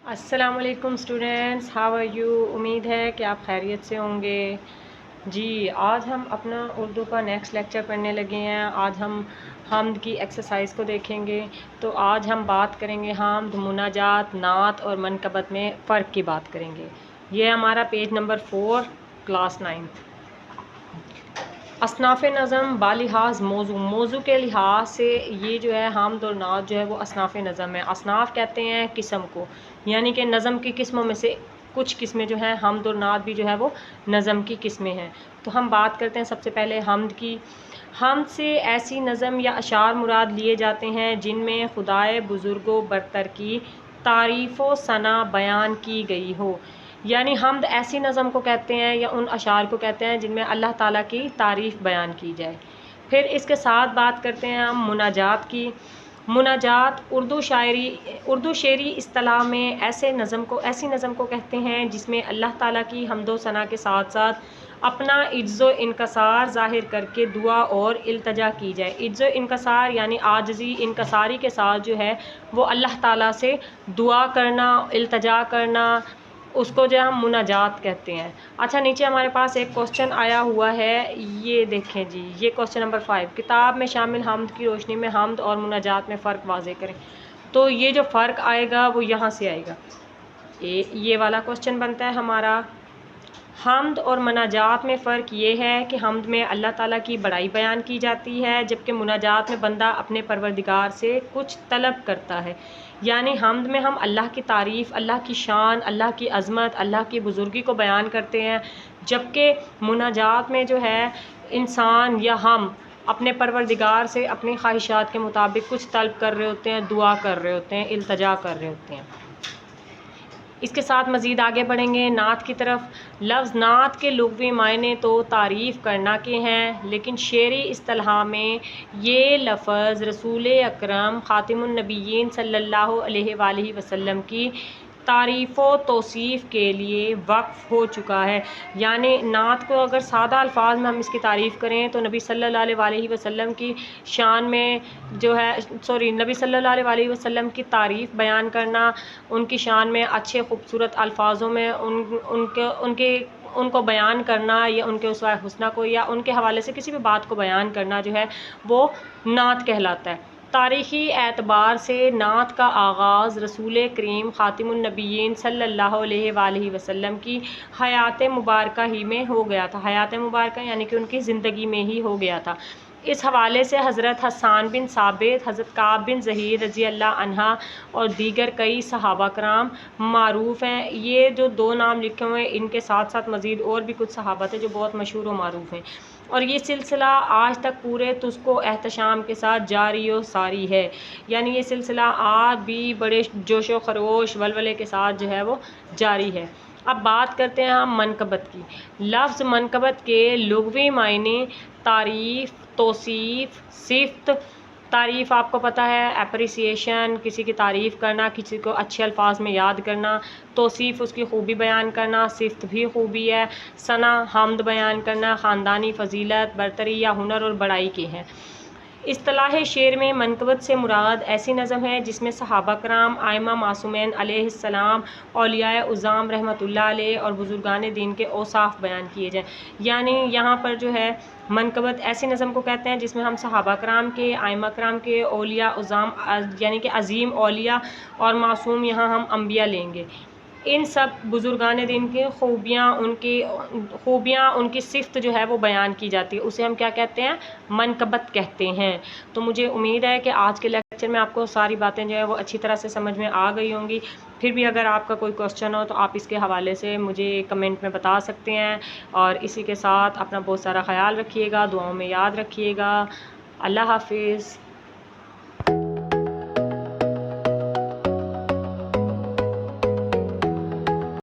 السلام علیکم students, how are you? امید ہے کہ آپ خیریت سے ہوں گے۔ جی آج ہم اپنا اردو کا نیکسٹ لیکچر پڑھنے لگے ہیں۔ آج ہم حمد کی ایکسرسائز کو دیکھیں گے۔ تو آج ہم بات کریں گے حمد، مناجات، نعت اور منقبت میں فرق کی بات کریں گے۔ یہ ہمارا پیج نمبر 4 کلاس 9۔ اصناف نظم بالحاظ موضوع کے لحاظ سے یہ جو ہے حمد اور نعت جو ہے وہ اصناف نظم ہے۔ اصناف کہتے ہیں قسم کو، یعنی کہ نظم کی قسموں میں سے کچھ قسمیں جو ہیں حمد اور نعت بھی جو ہے وہ نظم کی قسمیں ہیں۔ تو ہم بات کرتے ہیں سب سے پہلے حمد کی۔ حمد سے ایسی نظم یا اشعار مراد لیے جاتے ہیں جن میں خدائے بزرگ و برتر کی تعریف و ثنا بیان کی گئی ہو۔ یعنی حمد ایسی نظم کو کہتے ہیں یا ان اشعار کو کہتے ہیں جن میں اللہ تعالیٰ کی تعریف بیان کی جائے۔ پھر اس کے ساتھ بات کرتے ہیں ہم مناجات کی۔ مناجات اردو شعری اصطلاح میں ایسی نظم کو کہتے ہیں جس میں اللہ تعالیٰ کی حمد و ثنا کے ساتھ ساتھ اپنا عجز و انکسار ظاہر کر کے دعا اور التجا کی جائے۔ عجز و انکسار یعنی عاجزی، انکساری کے ساتھ جو ہے وہ اللہ تعالیٰ سے دعا کرنا، التجا کرنا، اس کو جو ہم مناجات کہتے ہیں۔ اچھا، نیچے ہمارے پاس ایک کوسچن آیا ہوا ہے، یہ دیکھیں جی، یہ کوسچن نمبر 5، کتاب میں شامل حمد کی روشنی میں حمد اور مناجات میں فرق واضح کریں۔ تو یہ جو فرق آئے گا وہ یہاں سے آئے گا، یہ والا کوسچن بنتا ہے ہمارا۔ حمد اور مناجات میں فرق یہ ہے کہ حمد میں اللہ تعالیٰ کی بڑائی بیان کی جاتی ہے، جبکہ مناجات میں بندہ اپنے پروردگار سے کچھ طلب کرتا ہے۔ یعنی حمد میں ہم اللہ کی تعریف، اللہ کی شان، اللہ کی عظمت، اللہ کی بزرگی کو بیان کرتے ہیں، جبکہ مناجات میں جو ہے انسان یا ہم اپنے پروردگار سے اپنی خواہشات کے مطابق کچھ طلب کر رہے ہوتے ہیں، دعا کر رہے ہوتے ہیں، التجا کر رہے ہوتے ہیں۔ اس کے ساتھ مزید آگے بڑھیں گے نعت کی طرف۔ لفظ نعت کے لغوی معنی تو تعریف کرنا کے ہیں، لیکن شعری اصطلاح میں یہ لفظ رسول اکرم خاتم النبیین صلی اللہ علیہ وآلہ وسلم کی تعریف و توصیف کے لیے وقف ہو چکا ہے۔ یعنی نعت کو اگر سادہ الفاظ میں ہم اس کی تعریف کریں تو نبی صلی اللہ علیہ وآلہ وسلم کی شان میں جو ہے نبی صلی اللہ علیہ وآلہ وسلم کی تعریف بیان کرنا، ان کی شان میں اچھے خوبصورت الفاظوں میں ان کو بیان کرنا، یا ان کے اسوہ حسنہ کو یا ان کے حوالے سے کسی بھی بات کو بیان کرنا جو ہے وہ نعت کہلاتا ہے۔ تاریخی اعتبار سے نعت کا آغاز رسول کریم خاتم النبیین صلی اللہ علیہ وآلہ وسلم کی حیات مبارکہ ہی میں ہو گیا تھا۔ حیات مبارکہ یعنی کہ ان کی زندگی میں ہی ہو گیا تھا۔ اس حوالے سے حضرت حسان بن ثابت، حضرت کعب بن زہیر رضی اللہ عنہ اور دیگر کئی صحابہ کرام معروف ہیں۔ یہ جو 2 نام لکھے ہوئے ہیں ان کے ساتھ ساتھ مزید اور بھی کچھ صحابہ تھے جو بہت مشہور و معروف ہیں، اور یہ سلسلہ آج تک پورے تسک و احتشام کے ساتھ جاری و ساری ہے۔ یعنی یہ سلسلہ آج بھی بڑے جوش و خروش ولولے کے ساتھ جو ہے وہ جاری ہے۔ اب بات کرتے ہیں ہم منقبت کی۔ لفظ منقبت کے لغوی معنی تعریف، توصیف، صفت۔ تعریف آپ کو پتہ ہے اپریسیشن، کسی کی تعریف کرنا، کسی کو اچھے الفاظ میں یاد کرنا۔ توصیف اس کی خوبی بیان کرنا، صفت بھی خوبی ہے۔ ثنا حمد بیان کرنا، خاندانی فضیلت، برتری یا ہنر اور بڑائی کی ہے۔ اصطلاح شعر میں منقبت سے مراد ایسی نظم ہے جس میں صحابہ کرام، ائمہ معصومین علیہ السلام، اولیاء اعظام رحمۃ اللہ علیہ اور بزرگان دین کے اوصاف بیان کیے جائیں۔ یعنی یہاں پر جو ہے منقبت ایسی نظم کو کہتے ہیں جس میں ہم صحابہ کرام کے، ائمہ کرام کے، اولیاء اعظام یعنی کہ عظیم اولیاء اور معصوم، یہاں ہم انبیاء لیں گے، ان سب بزرگان دین کی خوبیاں ان کی صفت جو ہے وہ بیان کی جاتی ہے، اسے ہم کیا کہتے ہیں؟ منقبت کہتے ہیں۔ تو مجھے امید ہے کہ آج کے لیکچر میں آپ کو ساری باتیں جو ہے وہ اچھی طرح سے سمجھ میں آ گئی ہوں گی۔ پھر بھی اگر آپ کا کوئی کوسچن ہو تو آپ اس کے حوالے سے مجھے کمنٹ میں بتا سکتے ہیں، اور اسی کے ساتھ اپنا بہت سارا خیال رکھیے گا، دعاؤں میں یاد رکھیے گا۔ اللہ حافظ۔